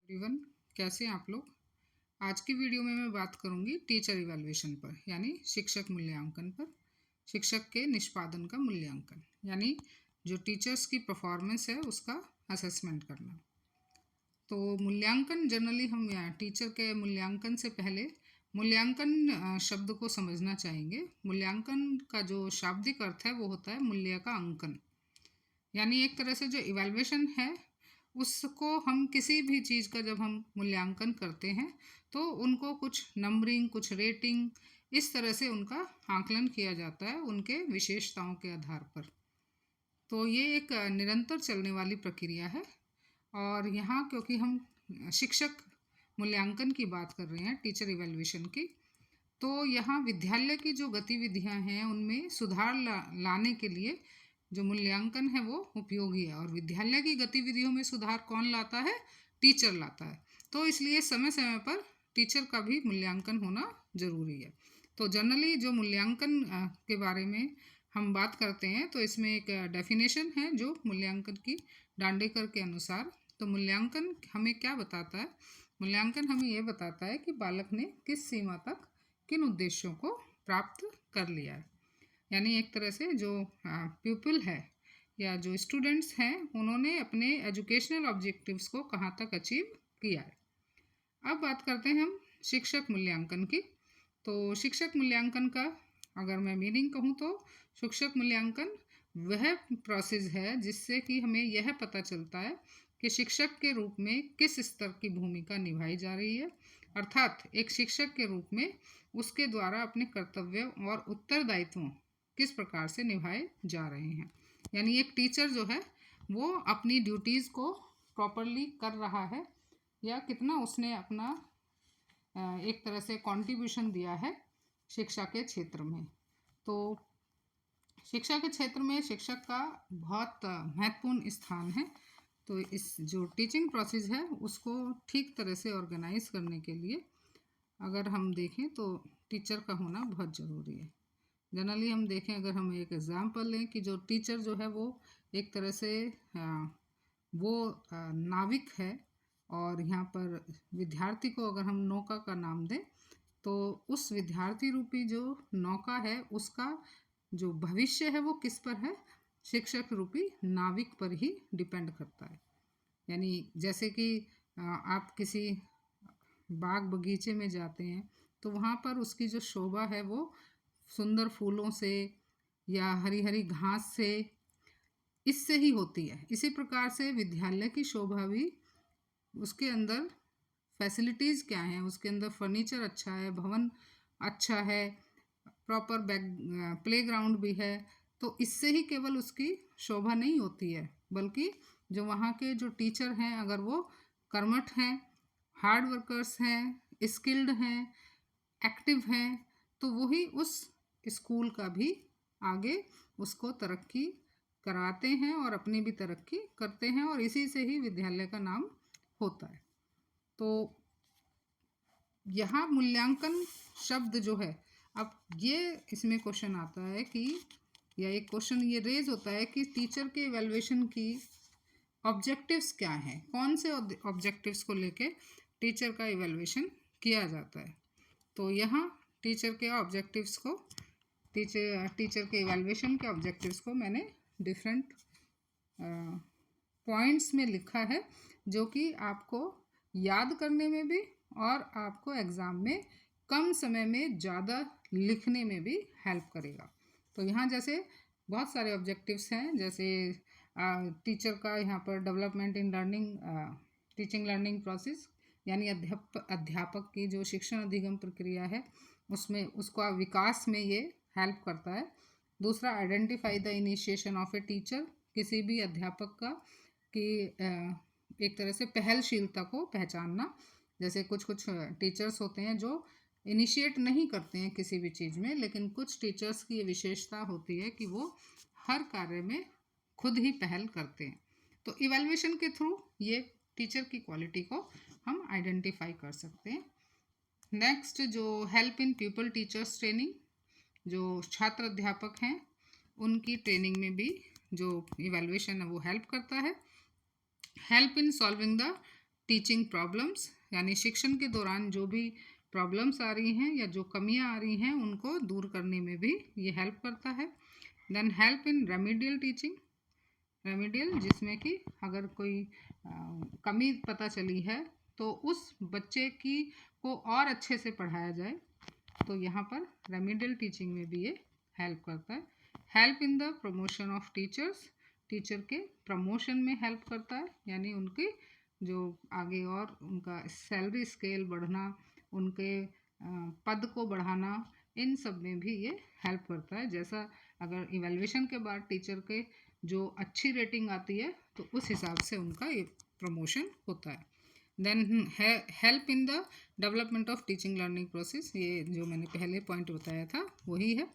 Everyone, कैसे हैं आप लोग। आज की वीडियो में मैं बात करूंगी टीचर इवैल्यूएशन पर, यानी शिक्षक मूल्यांकन पर। शिक्षक के निष्पादन का मूल्यांकन यानी जो टीचर्स की परफॉर्मेंस है उसका असेसमेंट करना। तो मूल्यांकन जनरली हम टीचर के मूल्यांकन से पहले मूल्यांकन शब्द को समझना चाहेंगे। मूल्यांकन का जो शाब्दिक अर्थ है वो होता है मूल्य का अंकन, यानी एक तरह से जो इवैल्यूएशन है उसको हम किसी भी चीज़ का जब हम मूल्यांकन करते हैं तो उनको कुछ नंबरिंग, कुछ रेटिंग, इस तरह से उनका आकलन किया जाता है उनके विशेषताओं के आधार पर। तो ये एक निरंतर चलने वाली प्रक्रिया है। और यहाँ क्योंकि हम शिक्षक मूल्यांकन की बात कर रहे हैं, टीचर इवैल्यूएशन की, तो यहाँ विद्यालय की जो गतिविधियाँ हैं उनमें सुधार लाने के लिए जो मूल्यांकन है वो उपयोगी है। और विद्यालय की गतिविधियों में सुधार कौन लाता है? टीचर लाता है। तो इसलिए समय समय पर टीचर का भी मूल्यांकन होना ज़रूरी है। तो जनरली जो मूल्यांकन के बारे में हम बात करते हैं तो इसमें एक डेफिनेशन है जो मूल्यांकन की डांडेकर के अनुसार। तो मूल्यांकन हमें क्या बताता है? मूल्यांकन हमें ये बताता है कि बालक ने किस सीमा तक किन उद्देश्यों को प्राप्त कर लिया है। यानी एक तरह से जो पीपल है या जो स्टूडेंट्स हैं उन्होंने अपने एजुकेशनल ऑब्जेक्टिव्स को कहाँ तक अचीव किया है। अब बात करते हैं हम शिक्षक मूल्यांकन की। तो शिक्षक मूल्यांकन का अगर मैं मीनिंग कहूँ तो शिक्षक मूल्यांकन वह प्रोसेस है जिससे कि हमें यह पता चलता है कि शिक्षक के रूप में किस स्तर की भूमिका निभाई जा रही है, अर्थात एक शिक्षक के रूप में उसके द्वारा अपने कर्तव्य और उत्तरदायित्वों किस प्रकार से निभाए जा रहे हैं। यानी एक टीचर जो है वो अपनी ड्यूटीज़ को प्रॉपरली कर रहा है या कितना उसने अपना एक तरह से कंट्रीब्यूशन दिया है शिक्षा के क्षेत्र में। तो शिक्षा के क्षेत्र में शिक्षक का बहुत महत्वपूर्ण स्थान है। तो इस जो टीचिंग प्रोसेस है उसको ठीक तरह से ऑर्गेनाइज करने के लिए अगर हम देखें तो टीचर का होना बहुत ज़रूरी है। जनरली हम देखें, अगर हम एक एग्ज़ाम्पल लें कि जो टीचर जो है वो एक तरह से वो नाविक है, और यहाँ पर विद्यार्थी को अगर हम नौका का नाम दें तो उस विद्यार्थी रूपी जो नौका है उसका जो भविष्य है वो किस पर है? शिक्षक रूपी नाविक पर ही डिपेंड करता है। यानी जैसे कि आप किसी बाग बगीचे में जाते हैं तो वहाँ पर उसकी जो शोभा है वो सुंदर फूलों से या हरी हरी घास से, इससे ही होती है। इसी प्रकार से विद्यालय की शोभा भी उसके अंदर फैसिलिटीज़ क्या हैं, उसके अंदर फर्नीचर अच्छा है, भवन अच्छा है, प्रॉपर प्लेग्राउंड भी है। तो इससे ही केवल उसकी शोभा नहीं होती है, बल्कि जो वहाँ के जो टीचर हैं अगर वो कर्मठ हैं, हार्ड वर्कर्स हैं, स्किल्ड हैं, एक्टिव हैं, तो वही उस स्कूल का भी आगे उसको तरक्की कराते हैं और अपनी भी तरक्की करते हैं, और इसी से ही विद्यालय का नाम होता है। तो यहाँ मूल्यांकन शब्द जो है, अब ये इसमें क्वेश्चन आता है कि या एक क्वेश्चन ये रेज होता है कि टीचर के इवैल्यूएशन की ऑब्जेक्टिव्स क्या हैं, कौन से ऑब्जेक्टिव्स को लेके टीचर का इवैल्यूएशन किया जाता है। तो यहाँ टीचर के ऑब्जेक्टिव्स को टीचर के इवैल्यूएशन के ऑब्जेक्टिव्स को मैंने डिफरेंट पॉइंट्स में लिखा है, जो कि आपको याद करने में भी और आपको एग्ज़ाम में कम समय में ज़्यादा लिखने में भी हेल्प करेगा। तो यहाँ जैसे बहुत सारे ऑब्जेक्टिव्स हैं, जैसे टीचर का यहाँ पर development in learning teaching learning process, यानी अध्यापक की जो शिक्षण अधिगम प्रक्रिया है उसमें उसका विकास में ये हेल्प करता है। दूसरा, identify the initiation of a teacher, किसी भी अध्यापक का कि एक तरह से पहलशीलता को पहचानना। जैसे कुछ कुछ टीचर्स होते हैं जो इनिशिएट नहीं करते हैं किसी भी चीज़ में, लेकिन कुछ टीचर्स की ये विशेषता होती है कि वो हर कार्य में खुद ही पहल करते हैं। तो इवैल्यूएशन के थ्रू ये टीचर की क्वालिटी को हम आइडेंटिफाई कर सकते हैं। नेक्स्ट, जो help in people teachers training, जो छात्र अध्यापक हैं उनकी ट्रेनिंग में भी जो इवैल्यूएशन है वो हेल्प करता है। Help in solving the teaching problems, यानी शिक्षण के दौरान जो भी प्रॉब्लम्स आ रही हैं या जो कमियां आ रही हैं उनको दूर करने में भी ये हेल्प करता है। Then help in remedial teaching, remedial जिसमें कि अगर कोई कमी पता चली है तो उस बच्चे की को और अच्छे से पढ़ाया जाए, तो यहाँ पर रेमिडियल टीचिंग में भी ये हेल्प करता है। Help in the promotion of teachers, teacher के प्रमोशन में हेल्प करता है, यानी उनकी जो आगे और उनका सैलरी स्केल बढ़ना, उनके पद को बढ़ाना, इन सब में भी ये हेल्प करता है। जैसा अगर इवैल्यूएशन के बाद टीचर के जो अच्छी रेटिंग आती है तो उस हिसाब से उनका ये प्रमोशन होता है। Then help in the development of teaching learning process, ये जो मैंने पहले पॉइंट बताया था वही है।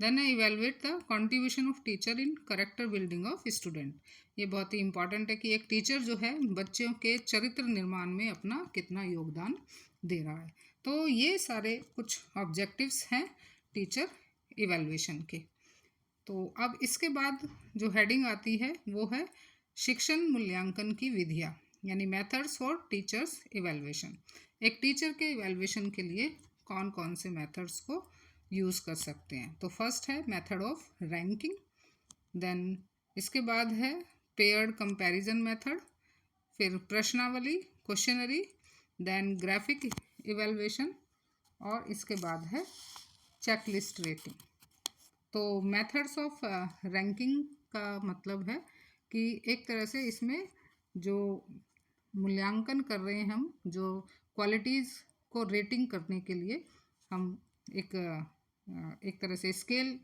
Then evaluate the contribution of teacher in character building of student, ये बहुत ही इंपॉर्टेंट है कि एक टीचर जो है बच्चों के चरित्र निर्माण में अपना कितना योगदान दे रहा है। तो ये सारे कुछ ऑब्जेक्टिव्स हैं टीचर इवेलुएशन के। तो अब इसके बाद जो हेडिंग आती है वो है शिक्षण मूल्यांकन की विधियाँ, यानी मेथड्स फॉर टीचर्स इवेलुएशन। एक टीचर के इवेलुएशन के लिए कौन कौन से मेथड्स को यूज़ कर सकते हैं। तो फर्स्ट है मेथड ऑफ रैंकिंग, देन इसके बाद है पेयर्ड कंपैरिजन मेथड, फिर प्रश्नावली क्वेश्चनरी, देन ग्राफिक इवेलुएशन, और इसके बाद है चेकलिस्ट रेटिंग। तो मेथड्स ऑफ रैंकिंग का मतलब है कि एक तरह से इसमें जो मूल्यांकन कर रहे हैं हम, जो क्वालिटीज़ को रेटिंग करने के लिए हम एक तरह से स्केल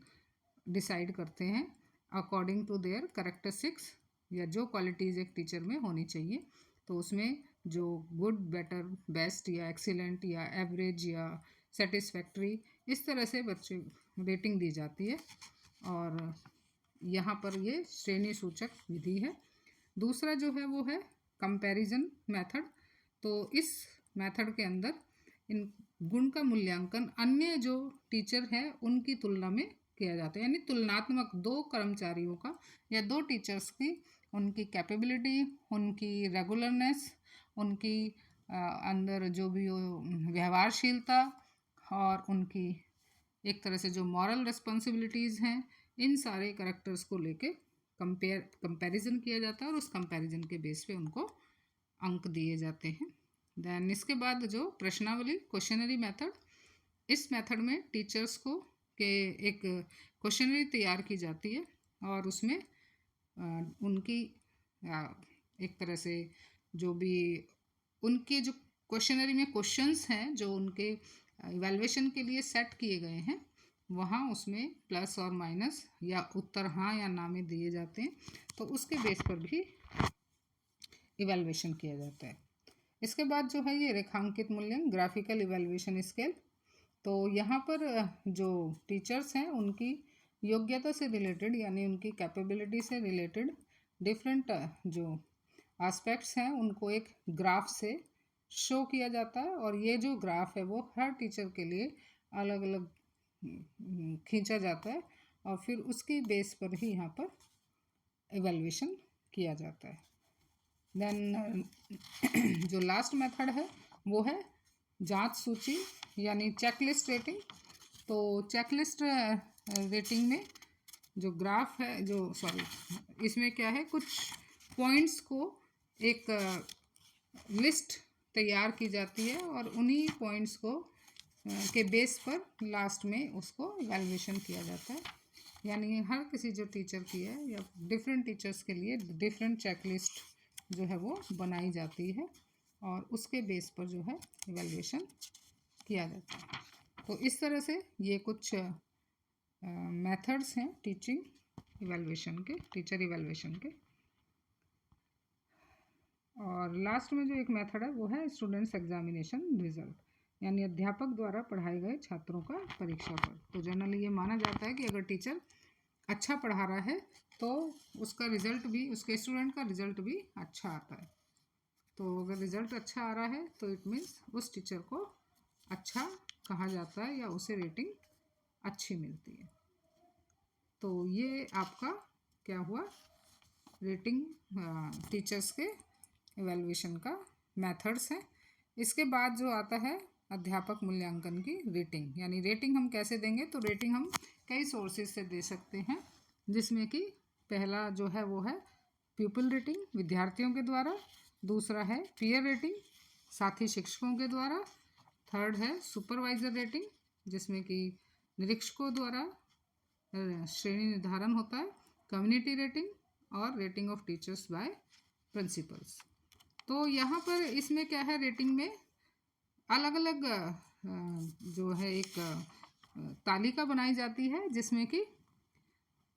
डिसाइड करते हैं अकॉर्डिंग टू देयर कैरेक्टरिस्टिक्स, या जो क्वालिटीज़ एक टीचर में होनी चाहिए। तो उसमें जो गुड, बेटर, बेस्ट या एक्सीलेंट या एवरेज या सेटिस्फैक्ट्री, इस तरह से बच्चे रेटिंग दी जाती है, और यहाँ पर ये श्रेणी सूचक विधि है। दूसरा जो है वो है कंपैरिजन मेथड। तो इस मेथड के अंदर इन गुण का मूल्यांकन अन्य जो टीचर है उनकी तुलना में किया जाता है, यानी तुलनात्मक दो कर्मचारियों का या दो टीचर्स की, उनकी कैपेबिलिटी, उनकी रेगुलरनेस, उनकी अंदर जो भी व्यवहारशीलता, और उनकी एक तरह से जो मॉरल रिस्पॉन्सिबिलिटीज़ हैं, इन सारे करेक्टर्स को लेके कंपैरिजन किया जाता है, और उस कंपैरिजन के बेस पे उनको अंक दिए जाते हैं। देन इसके बाद जो प्रश्नावली क्वेश्चनरी मेथड, इस मेथड में टीचर्स को के एक क्वेश्चनरी तैयार की जाती है, और उसमें उनकी एक तरह से जो भी उनके जो क्वेश्चनरी में क्वेश्चंस हैं जो उनके इवैल्यूएशन के लिए सेट किए गए हैं, वहाँ उसमें प्लस और माइनस या उत्तर हाँ या ना में दिए जाते हैं, तो उसके बेस पर भी इवैल्यूएशन किया जाता है। इसके बाद जो है ये रेखांकित मूल्यांकन ग्राफिकल इवैल्यूएशन स्केल। तो यहाँ पर जो टीचर्स हैं उनकी योग्यता से रिलेटेड, यानी उनकी कैपेबिलिटी से रिलेटेड डिफरेंट जो एस्पेक्ट्स हैं उनको एक ग्राफ से शो किया जाता है, और ये जो ग्राफ है वो हर टीचर के लिए अलग अलग खींचा जाता है, और फिर उसकी बेस पर ही यहाँ पर इवैल्यूएशन किया जाता है। देन जो लास्ट मेथड है वो है जांच सूची, यानी चेकलिस्ट रेटिंग। तो चेकलिस्ट रेटिंग में जो ग्राफ है, जो इसमें क्या है, कुछ पॉइंट्स को एक लिस्ट तैयार की जाती है, और उन्हीं पॉइंट्स को के बेस पर लास्ट में उसको इवैल्यूएशन किया जाता है। यानी हर किसी जो टीचर की है या डिफरेंट टीचर्स के लिए डिफरेंट चेकलिस्ट जो है वो बनाई जाती है, और उसके बेस पर जो है इवैल्यूएशन किया जाता है। तो इस तरह से ये कुछ मेथड्स हैं टीचिंग इवैल्यूएशन के, टीचर इवैल्यूएशन के। और लास्ट में जो एक मेथड है वो है स्टूडेंट्स एग्जामिनेशन रिजल्ट, यानी अध्यापक द्वारा पढ़ाए गए छात्रों का परीक्षा पर। तो जनरली ये माना जाता है कि अगर टीचर अच्छा पढ़ा रहा है तो उसका रिजल्ट भी, उसके स्टूडेंट का रिजल्ट भी अच्छा आता है। तो अगर रिजल्ट अच्छा आ रहा है तो इट मीन्स उस टीचर को अच्छा कहा जाता है या उसे रेटिंग अच्छी मिलती है। तो ये आपका क्या हुआ, रेटिंग टीचर्स के इवैल्यूएशन का मेथड्स हैं। इसके बाद जो आता है अध्यापक मूल्यांकन की रेटिंग, यानी रेटिंग हम कैसे देंगे, तो रेटिंग हम कई सोर्सेज से दे सकते हैं, जिसमें कि पहला जो है वो है प्यूपिल रेटिंग विद्यार्थियों के द्वारा, दूसरा है पीयर रेटिंग साथी शिक्षकों के द्वारा, थर्ड है सुपरवाइजर रेटिंग जिसमें कि निरीक्षकों द्वारा श्रेणी निर्धारण होता है, कम्युनिटी रेटिंग और rating of teachers by principals. तो यहाँ पर इसमें क्या है, रेटिंग में अलग अलग जो है एक तालिका बनाई जाती है जिसमें कि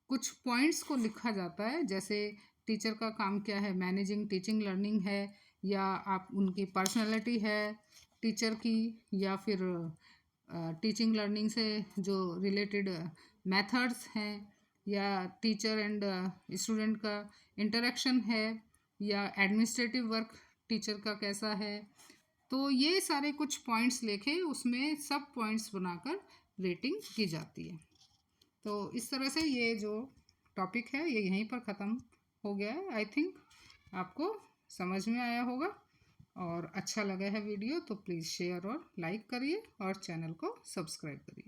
कुछ पॉइंट्स को लिखा जाता है, जैसे टीचर का काम क्या है, मैनेजिंग टीचिंग लर्निंग है, या आप उनकी पर्सनैलिटी है टीचर की, या फिर टीचिंग लर्निंग से जो रिलेटेड मेथड्स हैं, या टीचर एंड स्टूडेंट का इंटरेक्शन है, या एडमिनिस्ट्रेटिव वर्क टीचर का कैसा है। तो ये सारे कुछ पॉइंट्स लिखे, उसमें सब पॉइंट्स बनाकर रेटिंग की जाती है। तो इस तरह से ये जो टॉपिक है ये यहीं पर ख़त्म हो गया है। आई थिंक आपको समझ में आया होगा, और अच्छा लगा है वीडियो तो प्लीज़ शेयर और लाइक करिए और चैनल को सब्सक्राइब करिए।